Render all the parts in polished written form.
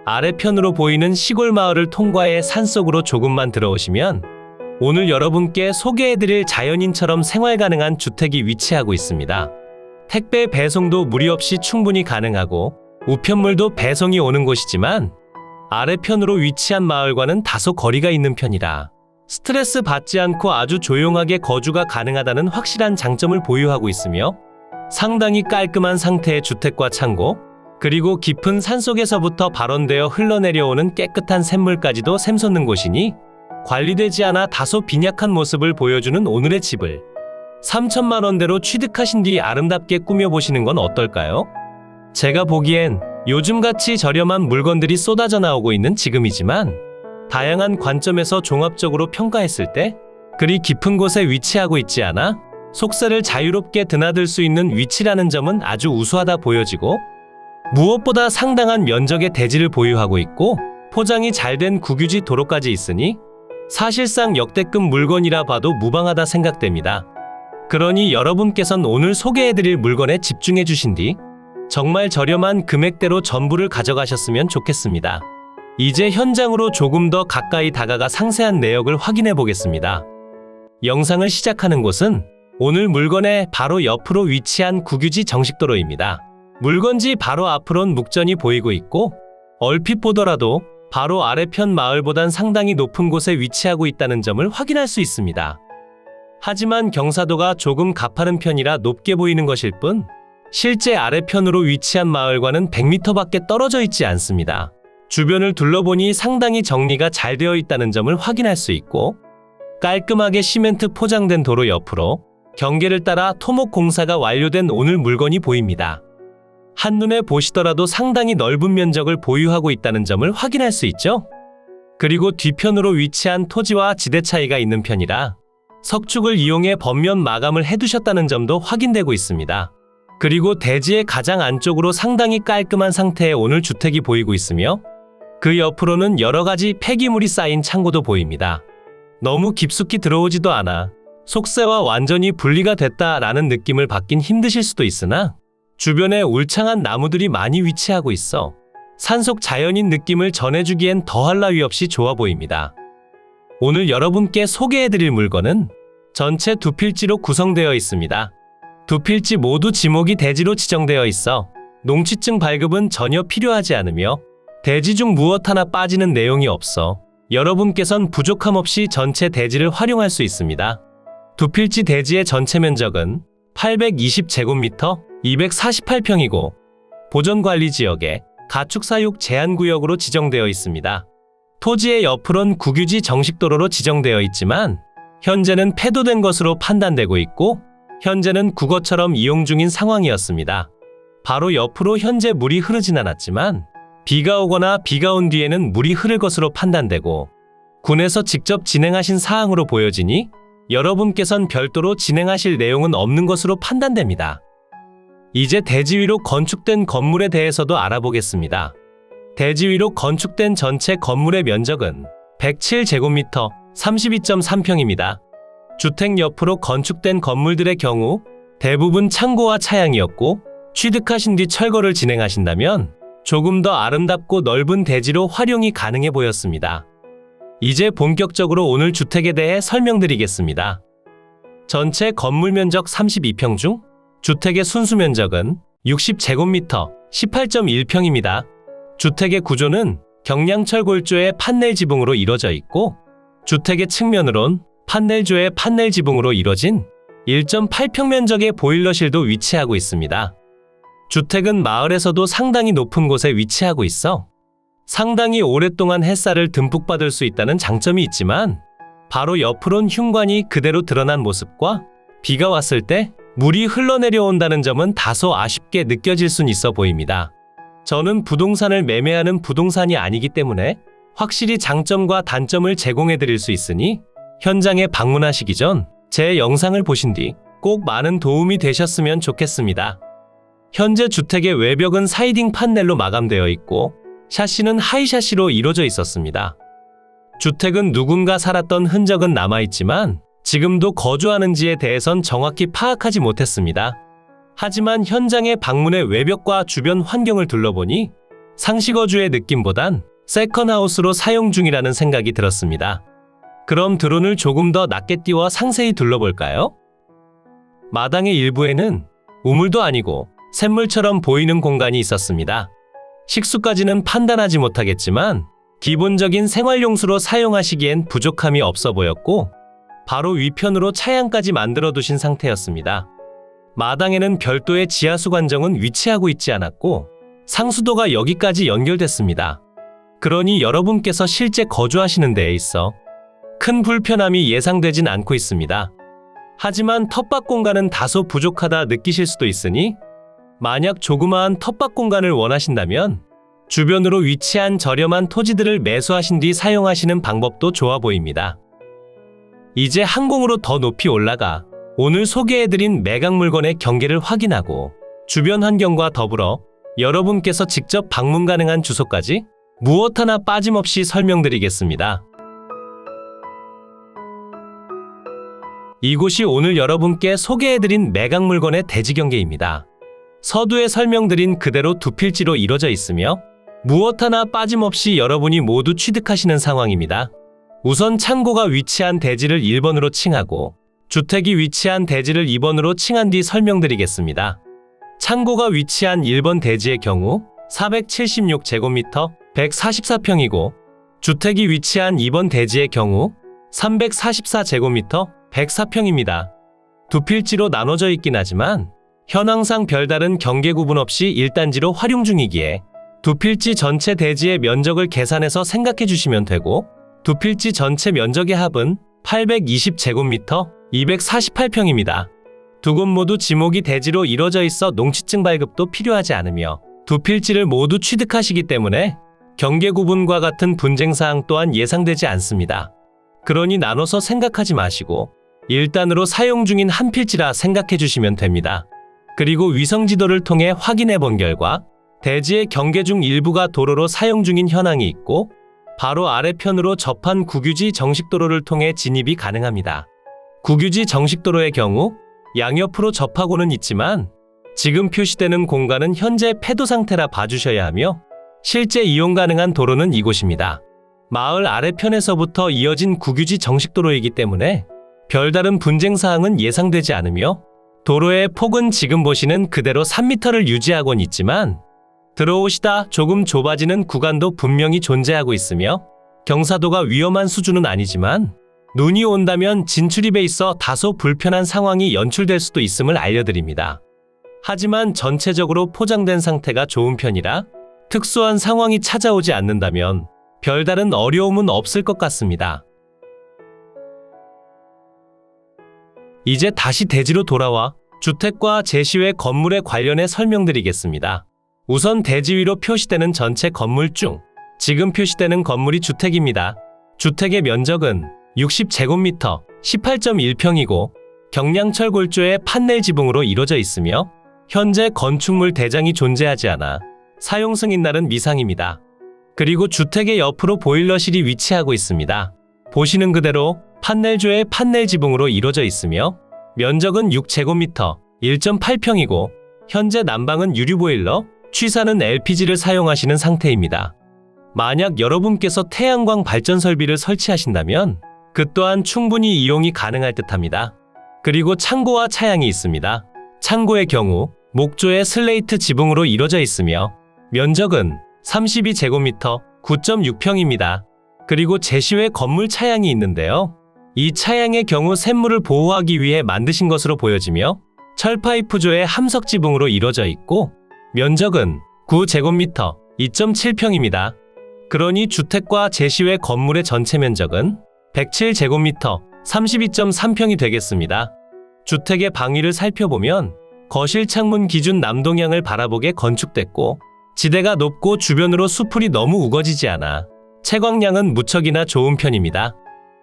아래편으로 보이는 시골 마을을 통과해 산속으로 조금만 들어오시면 오늘 여러분께 소개해드릴 자연인처럼 생활 가능한 주택이 위치하고 있습니다. 택배 배송도 무리 없이 충분히 가능하고 우편물도 배송이 오는 곳이지만 아래편으로 위치한 마을과는 다소 거리가 있는 편이라 스트레스 받지 않고 아주 조용하게 거주가 가능하다는 확실한 장점을 보유하고 있으며 상당히 깔끔한 상태의 주택과 창고, 그리고 깊은 산속에서부터 발원되어 흘러내려오는 깨끗한 샘물까지도 샘솟는 곳이니 관리되지 않아 다소 빈약한 모습을 보여주는 오늘의 집을 3천만 원대로 취득하신 뒤 아름답게 꾸며보시는 건 어떨까요? 제가 보기엔 요즘같이 저렴한 물건들이 쏟아져 나오고 있는 지금이지만 다양한 관점에서 종합적으로 평가했을 때 그리 깊은 곳에 위치하고 있지 않아 속세를 자유롭게 드나들 수 있는 위치라는 점은 아주 우수하다 보여지고, 무엇보다 상당한 면적의 대지를 보유하고 있고 포장이 잘 된 국유지 도로까지 있으니 사실상 역대급 물건이라 봐도 무방하다 생각됩니다. 그러니 여러분께선 오늘 소개해드릴 물건에 집중해 주신 뒤 정말 저렴한 금액대로 전부를 가져가셨으면 좋겠습니다. 이제 현장으로 조금 더 가까이 다가가 상세한 내역을 확인해 보겠습니다. 영상을 시작하는 곳은 오늘 물건의 바로 옆으로 위치한 국유지 정식도로입니다. 물건지 바로 앞으론 묵전이 보이고 있고 얼핏 보더라도 바로 아래편 마을보단 상당히 높은 곳에 위치하고 있다는 점을 확인할 수 있습니다. 하지만 경사도가 조금 가파른 편이라 높게 보이는 것일 뿐 실제 아래편으로 위치한 마을과는 100m밖에 떨어져 있지 않습니다. 주변을 둘러보니 상당히 정리가 잘 되어 있다는 점을 확인할 수 있고 깔끔하게 시멘트 포장된 도로 옆으로 경계를 따라 토목 공사가 완료된 오늘 물건이 보입니다. 한눈에 보시더라도 상당히 넓은 면적을 보유하고 있다는 점을 확인할 수 있죠. 그리고 뒤편으로 위치한 토지와 지대 차이가 있는 편이라 석축을 이용해 겉면 마감을 해두셨다는 점도 확인되고 있습니다. 그리고 대지의 가장 안쪽으로 상당히 깔끔한 상태의 오늘 주택이 보이고 있으며 그 옆으로는 여러가지 폐기물이 쌓인 창고도 보입니다. 너무 깊숙이 들어오지도 않아 속세와 완전히 분리가 됐다라는 느낌을 받긴 힘드실 수도 있으나 주변에 울창한 나무들이 많이 위치하고 있어 산속 자연인 느낌을 전해주기엔 더할 나위 없이 좋아 보입니다. 오늘 여러분께 소개해드릴 물건은 전체 두 필지로 구성되어 있습니다. 두 필지 모두 지목이 대지로 지정되어 있어 농취증 발급은 전혀 필요하지 않으며 대지 중 무엇 하나 빠지는 내용이 없어 여러분께선 부족함 없이 전체 대지를 활용할 수 있습니다. 두 필지 대지의 전체 면적은 820제곱미터 248평이고 보존관리지역에 가축사육 제한구역으로 지정되어 있습니다. 토지의 옆으론 국유지 정식도로로 지정되어 있지만 현재는 폐도된 것으로 판단되고 있고 현재는 국어처럼 이용 중인 상황이었습니다. 바로 옆으로 현재 물이 흐르진 않았지만 비가 오거나 비가 온 뒤에는 물이 흐를 것으로 판단되고 군에서 직접 진행하신 사항으로 보여지니 여러분께선 별도로 진행하실 내용은 없는 것으로 판단됩니다. 이제 대지 위로 건축된 건물에 대해서도 알아보겠습니다. 대지 위로 건축된 전체 건물의 면적은 107제곱미터 32.3평입니다. 주택 옆으로 건축된 건물들의 경우 대부분 창고와 차양이었고 취득하신 뒤 철거를 진행하신다면 조금 더 아름답고 넓은 대지로 활용이 가능해 보였습니다. 이제 본격적으로 오늘 주택에 대해 설명드리겠습니다. 전체 건물 면적 32평 중 주택의 순수 면적은 60제곱미터 18.1평입니다. 주택의 구조는 경량철 골조의 판넬 지붕으로 이루어져 있고 주택의 측면으론 판넬조의 판넬 지붕으로 이뤄진 1.8평 면적의 보일러실도 위치하고 있습니다. 주택은 마을에서도 상당히 높은 곳에 위치하고 있어 상당히 오랫동안 햇살을 듬뿍 받을 수 있다는 장점이 있지만 바로 옆으론 흉관이 그대로 드러난 모습과 비가 왔을 때 물이 흘러내려온다는 점은 다소 아쉽게 느껴질 순 있어 보입니다. 저는 부동산을 매매하는 부동산이 아니기 때문에 확실히 장점과 단점을 제공해 드릴 수 있으니 현장에 방문하시기 전 제 영상을 보신 뒤 꼭 많은 도움이 되셨으면 좋겠습니다. 현재 주택의 외벽은 사이딩 판넬로 마감되어 있고 샤시는 하이샤시로 이루어져 있었습니다. 주택은 누군가 살았던 흔적은 남아있지만 지금도 거주하는지에 대해선 정확히 파악하지 못했습니다. 하지만 현장에 방문해 외벽과 주변 환경을 둘러보니 상식어주의 느낌보단 세컨하우스로 사용 중이라는 생각이 들었습니다. 그럼 드론을 조금 더 낮게 띄워 상세히 둘러볼까요? 마당의 일부에는 우물도 아니고 샘물처럼 보이는 공간이 있었습니다. 식수까지는 판단하지 못하겠지만 기본적인 생활용수로 사용하시기엔 부족함이 없어 보였고 바로 위편으로 차양까지 만들어 두신 상태였습니다. 마당에는 별도의 지하수 관정은 위치하고 있지 않았고 상수도가 여기까지 연결됐습니다. 그러니 여러분께서 실제 거주하시는 데에 있어 큰 불편함이 예상되진 않고 있습니다. 하지만 텃밭 공간은 다소 부족하다 느끼실 수도 있으니 만약 조그마한 텃밭 공간을 원하신다면 주변으로 위치한 저렴한 토지들을 매수하신 뒤 사용하시는 방법도 좋아 보입니다. 이제 항공으로 더 높이 올라가 오늘 소개해드린 매각 물건의 경계를 확인하고 주변 환경과 더불어 여러분께서 직접 방문 가능한 주소까지 무엇 하나 빠짐없이 설명드리겠습니다. 이곳이 오늘 여러분께 소개해드린 매각 물건의 대지 경계입니다. 서두에 설명드린 그대로 두 필지로 이뤄져 있으며 무엇 하나 빠짐없이 여러분이 모두 취득하시는 상황입니다. 우선 창고가 위치한 대지를 1번으로 칭하고 주택이 위치한 대지를 2번으로 칭한 뒤 설명드리겠습니다. 창고가 위치한 1번 대지의 경우 476제곱미터 144평이고 주택이 위치한 2번 대지의 경우 344제곱미터 104평입니다. 두 필지로 나눠져 있긴 하지만 현황상 별다른 경계 구분 없이 1단지로 활용 중이기에 두 필지 전체 대지의 면적을 계산해서 생각해 주시면 되고 두 필지 전체 면적의 합은 820제곱미터 248평입니다. 두 곳 모두 지목이 대지로 이뤄져 있어 농취증 발급도 필요하지 않으며 두 필지를 모두 취득하시기 때문에 경계 구분과 같은 분쟁사항 또한 예상되지 않습니다. 그러니 나눠서 생각하지 마시고 일단으로 사용 중인 한 필지라 생각해 주시면 됩니다. 그리고 위성지도를 통해 확인해 본 결과 대지의 경계 중 일부가 도로로 사용 중인 현황이 있고 바로 아래편으로 접한 국유지 정식도로를 통해 진입이 가능합니다. 국유지 정식도로의 경우 양옆으로 접하고는 있지만 지금 표시되는 공간은 현재 폐도 상태라 봐주셔야 하며 실제 이용 가능한 도로는 이곳입니다. 마을 아래편에서부터 이어진 국유지 정식도로이기 때문에 별다른 분쟁사항은 예상되지 않으며 도로의 폭은 지금 보시는 그대로 3m를 유지하곤 있지만 들어오시다 조금 좁아지는 구간도 분명히 존재하고 있으며 경사도가 위험한 수준은 아니지만 눈이 온다면 진출입에 있어 다소 불편한 상황이 연출될 수도 있음을 알려드립니다. 하지만 전체적으로 포장된 상태가 좋은 편이라 특수한 상황이 찾아오지 않는다면 별다른 어려움은 없을 것 같습니다. 이제 다시 대지로 돌아와 주택과 제시외 건물에 관련해 설명드리겠습니다. 우선 대지 위로 표시되는 전체 건물 중 지금 표시되는 건물이 주택입니다. 주택의 면적은 60제곱미터 18.1평이고 경량철 골조의 판넬 지붕으로 이루어져 있으며 현재 건축물 대장이 존재하지 않아 사용 승인날은 미상입니다. 그리고 주택의 옆으로 보일러실이 위치하고 있습니다. 보시는 그대로 판넬조의 판넬 지붕으로 이루어져 있으며 면적은 6제곱미터 1.8평이고 현재 난방은 유류 보일러, 취사는 LPG를 사용하시는 상태입니다. 만약 여러분께서 태양광 발전 설비를 설치하신다면 그 또한 충분히 이용이 가능할 듯합니다. 그리고 창고와 차양이 있습니다. 창고의 경우 목조의 슬레이트 지붕으로 이루어져 있으며 면적은 32제곱미터 9.6평입니다. 그리고 제시외 건물 차양이 있는데요. 이 차양의 경우 샘물을 보호하기 위해 만드신 것으로 보여지며 철파이프조의 함석 지붕으로 이루어져 있고 면적은 9제곱미터 2.7평입니다. 그러니 주택과 제시외 건물의 전체 면적은 107제곱미터 32.3평이 되겠습니다. 주택의 방위를 살펴보면 거실 창문 기준 남동향을 바라보게 건축됐고 지대가 높고 주변으로 수풀이 너무 우거지지 않아 채광량은 무척이나 좋은 편입니다.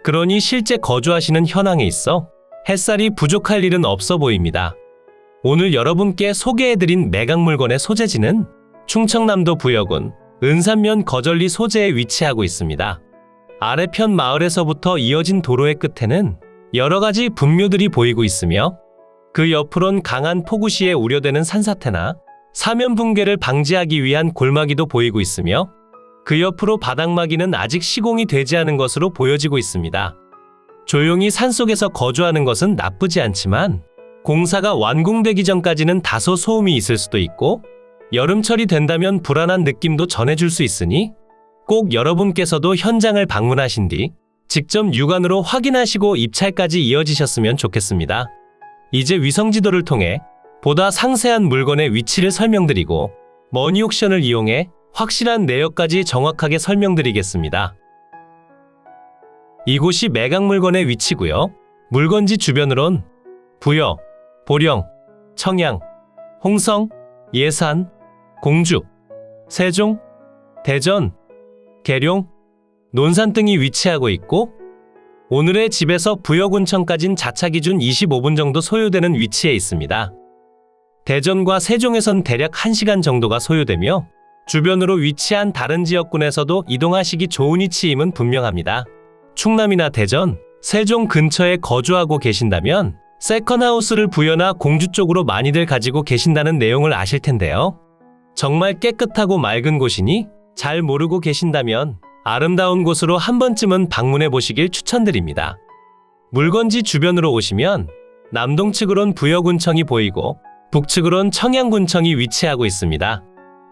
그러니 실제 거주하시는 현황에 있어 햇살이 부족할 일은 없어 보입니다. 오늘 여러분께 소개해드린 매각 물건의 소재지는 충청남도 부여군 은산면 거절리 소재에 위치하고 있습니다. 아래편 마을에서부터 이어진 도로의 끝에는 여러가지 분묘들이 보이고 있으며 그 옆으론 강한 폭우시에 우려되는 산사태나 사면 붕괴를 방지하기 위한 골마기도 보이고 있으며 그 옆으로 바닥마기는 아직 시공이 되지 않은 것으로 보여지고 있습니다. 조용히 산속에서 거주하는 것은 나쁘지 않지만 공사가 완공되기 전까지는 다소 소음이 있을 수도 있고 여름철이 된다면 불안한 느낌도 전해줄 수 있으니 꼭 여러분께서도 현장을 방문하신 뒤 직접 육안으로 확인하시고 입찰까지 이어지셨으면 좋겠습니다. 이제 위성지도를 통해 보다 상세한 물건의 위치를 설명드리고 머니옥션을 이용해 확실한 내역까지 정확하게 설명드리겠습니다. 이곳이 매각 물건의 위치고요. 물건지 주변으론 부여, 보령, 청양, 홍성, 예산, 공주, 세종, 대전, 계룡, 논산 등이 위치하고 있고 오늘의 집에서 부여군청까진 자차 기준 25분 정도 소요되는 위치에 있습니다. 대전과 세종에선 대략 1시간 정도가 소요되며 주변으로 위치한 다른 지역군에서도 이동하시기 좋은 위치임은 분명합니다. 충남이나 대전, 세종 근처에 거주하고 계신다면 세컨하우스를 부여나 공주 쪽으로 많이들 가지고 계신다는 내용을 아실 텐데요. 정말 깨끗하고 맑은 곳이니 잘 모르고 계신다면 아름다운 곳으로 한 번쯤은 방문해 보시길 추천드립니다. 물건지 주변으로 오시면 남동측으론 부여군청이 보이고 북측으론 청양군청이 위치하고 있습니다.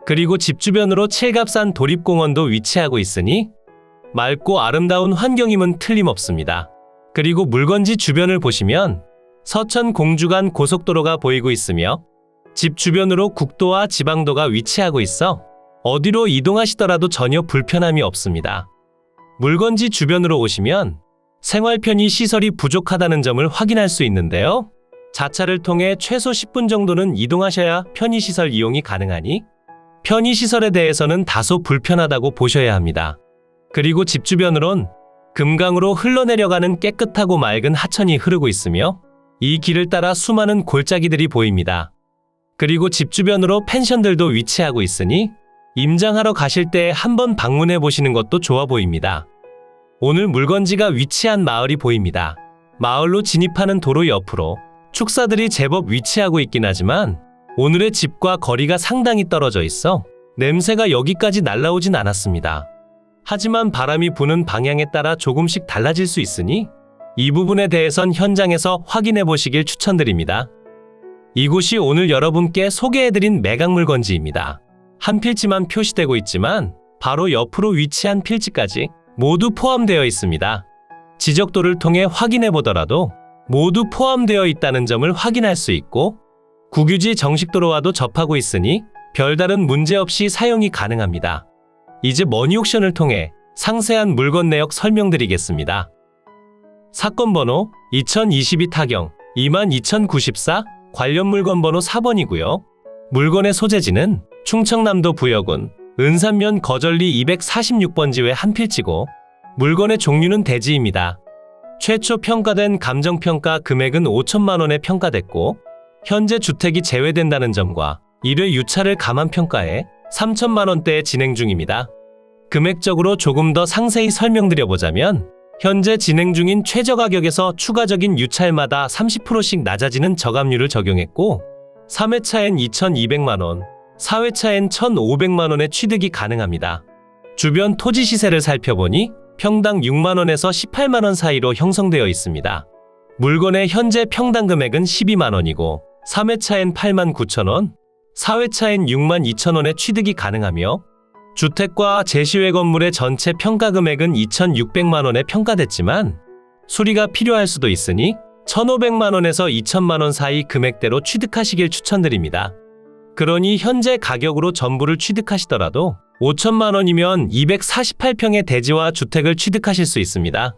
그리고 집 주변으로 칠갑산 도립공원도 위치하고 있으니 맑고 아름다운 환경임은 틀림없습니다. 그리고 물건지 주변을 보시면 서천 공주 간 고속도로가 보이고 있으며 집 주변으로 국도와 지방도가 위치하고 있어 어디로 이동하시더라도 전혀 불편함이 없습니다. 물건지 주변으로 오시면 생활 편의 시설이 부족하다는 점을 확인할 수 있는데요. 자차를 통해 최소 10분 정도는 이동하셔야 편의시설 이용이 가능하니 편의시설에 대해서는 다소 불편하다고 보셔야 합니다. 그리고 집 주변으론 금강으로 흘러내려가는 깨끗하고 맑은 하천이 흐르고 있으며 이 길을 따라 수많은 골짜기들이 보입니다. 그리고 집 주변으로 펜션들도 위치하고 있으니 임장하러 가실 때 한번 방문해 보시는 것도 좋아 보입니다. 오늘 물건지가 위치한 마을이 보입니다. 마을로 진입하는 도로 옆으로 축사들이 제법 위치하고 있긴 하지만 오늘의 집과 거리가 상당히 떨어져 있어 냄새가 여기까지 날라오진 않았습니다. 하지만 바람이 부는 방향에 따라 조금씩 달라질 수 있으니 이 부분에 대해선 현장에서 확인해 보시길 추천드립니다. 이곳이 오늘 여러분께 소개해드린 매각 물건지입니다. 한 필지만 표시되고 있지만 바로 옆으로 위치한 필지까지 모두 포함되어 있습니다. 지적도를 통해 확인해 보더라도 모두 포함되어 있다는 점을 확인할 수 있고 국유지 정식도로와도 접하고 있으니 별다른 문제 없이 사용이 가능합니다. 이제 머니옥션을 통해 상세한 물건 내역 설명드리겠습니다. 사건 번호 2022 타경 22094 관련 물건 번호 4번이고요. 물건의 소재지는 충청남도 부여군 은산면 거절리 246번지 외 한 필지고 물건의 종류는 대지입니다. 최초 평가된 감정평가 금액은 5천만 원에 평가됐고 현재 주택이 제외된다는 점과 1회 유차를 감안 평가해 3천만 원대에 진행 중입니다. 금액적으로 조금 더 상세히 설명드려보자면 현재 진행 중인 최저가격에서 추가적인 유찰마다 30%씩 낮아지는 저감률을 적용했고 3회차엔 2,200만 원, 4회차엔 1,500만 원의 취득이 가능합니다. 주변 토지 시세를 살펴보니 평당 6만 원에서 18만 원 사이로 형성되어 있습니다. 물건의 현재 평당 금액은 12만 원이고 3회차엔 8만 9천 원, 4회차엔 6만 2천 원의 취득이 가능하며 주택과 제시외 건물의 전체 평가 금액은 2,600만 원에 평가됐지만 수리가 필요할 수도 있으니 1,500만 원에서 2천만 원 사이 금액대로 취득하시길 추천드립니다. 그러니 현재 가격으로 전부를 취득하시더라도 5천만 원이면 248평의 대지와 주택을 취득하실 수 있습니다.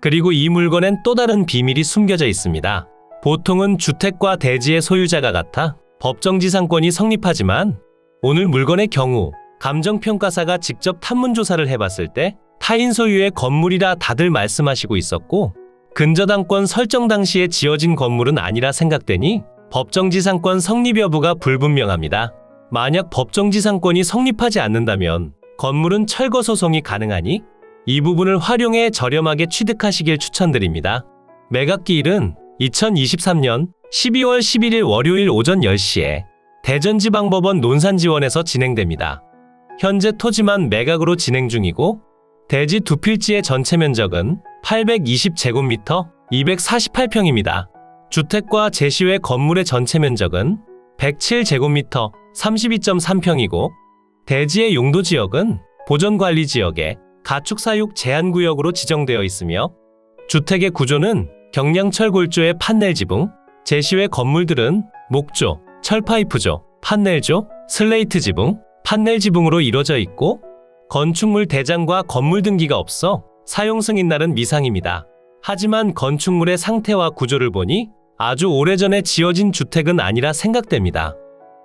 그리고 이 물건엔 또 다른 비밀이 숨겨져 있습니다. 보통은 주택과 대지의 소유자가 같아 법정지상권이 성립하지만 오늘 물건의 경우 감정평가사가 직접 탐문조사를 해봤을 때 타인 소유의 건물이라 다들 말씀하시고 있었고 근저당권 설정 당시에 지어진 건물은 아니라 생각되니 법정지상권 성립 여부가 불분명합니다. 만약 법정지상권이 성립하지 않는다면 건물은 철거 소송이 가능하니 이 부분을 활용해 저렴하게 취득하시길 추천드립니다. 매각기일은 2023년 12월 11일 월요일 오전 10시에 대전지방법원 논산지원에서 진행됩니다. 현재 토지만 매각으로 진행 중이고 대지 두 필지의 전체 면적은 820제곱미터 248평입니다. 주택과 제시외 건물의 전체 면적은 107제곱미터 32.3평이고 대지의 용도 지역은 보존관리지역에 가축사육 제한구역으로 지정되어 있으며 주택의 구조는 경량철 골조의 판넬 지붕, 제시외 건물들은 목조, 철파이프조, 판넬조, 슬레이트 지붕, 판넬 지붕으로 이루어져 있고 건축물 대장과 건물 등기가 없어 사용 승인날은 미상입니다. 하지만 건축물의 상태와 구조를 보니 아주 오래전에 지어진 주택은 아니라 생각됩니다.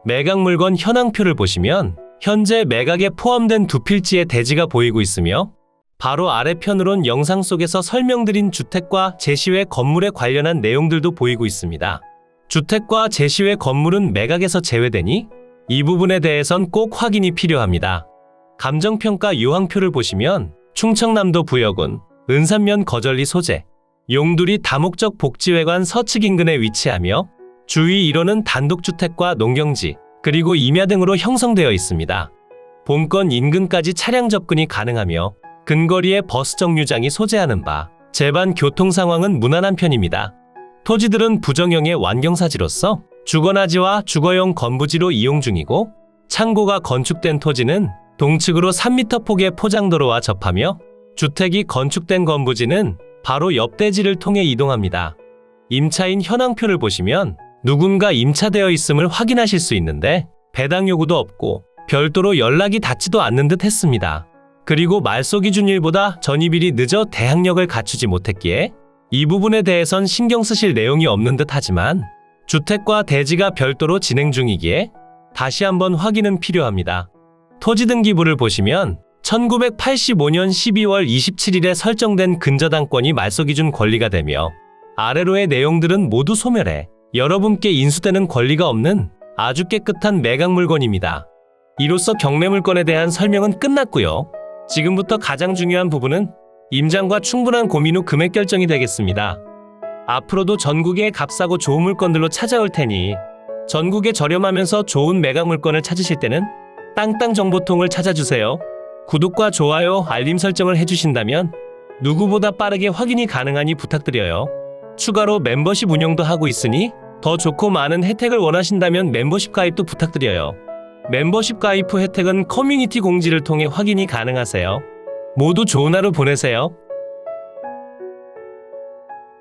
매각 물건 현황표를 보시면 현재 매각에 포함된 두 필지의 대지가 보이고 있으며 바로 아래편으론 영상 속에서 설명드린 주택과 제시외 건물에 관련한 내용들도 보이고 있습니다. 주택과 제시외 건물은 매각에서 제외되니 이 부분에 대해선 꼭 확인이 필요합니다. 감정평가 요항표를 보시면 충청남도 부여군 은산면 거절리 소재, 용두리 다목적 복지회관 서측 인근에 위치하며 주위 일원은 단독주택과 농경지, 그리고 임야 등으로 형성되어 있습니다. 본건 인근까지 차량 접근이 가능하며 근거리에 버스 정류장이 소재하는 바, 제반 교통 상황은 무난한 편입니다. 토지들은 부정형의 완경사지로서 주거나지와 주거용 건부지로 이용 중이고 창고가 건축된 토지는 동측으로 3m 폭의 포장도로와 접하며 주택이 건축된 건부지는 바로 옆대지를 통해 이동합니다. 임차인 현황표를 보시면 누군가 임차되어 있음을 확인하실 수 있는데 배당 요구도 없고 별도로 연락이 닿지도 않는 듯 했습니다. 그리고 말소 기준일보다 전입일이 늦어 대항력을 갖추지 못했기에 이 부분에 대해선 신경 쓰실 내용이 없는 듯 하지만 주택과 대지가 별도로 진행 중이기에 다시 한번 확인은 필요합니다. 토지등기부를 보시면 1985년 12월 27일에 설정된 근저당권이 말소기준 권리가 되며 아래로의 내용들은 모두 소멸해 여러분께 인수되는 권리가 없는 아주 깨끗한 매각 물건입니다. 이로써 경매물건에 대한 설명은 끝났고요. 지금부터 가장 중요한 부분은 임장과 충분한 고민 후 금액 결정이 되겠습니다. 앞으로도 전국의 값싸고 좋은 물건들로 찾아올 테니 전국에 저렴하면서 좋은 매각 물건을 찾으실 때는 땅땅정보통을 찾아주세요. 구독과 좋아요, 알림 설정을 해주신다면 누구보다 빠르게 확인이 가능하니 부탁드려요. 추가로 멤버십 운영도 하고 있으니 더 좋고 많은 혜택을 원하신다면 멤버십 가입도 부탁드려요. 멤버십 가입 후 혜택은 커뮤니티 공지를 통해 확인이 가능하세요. 모두 좋은 하루 보내세요.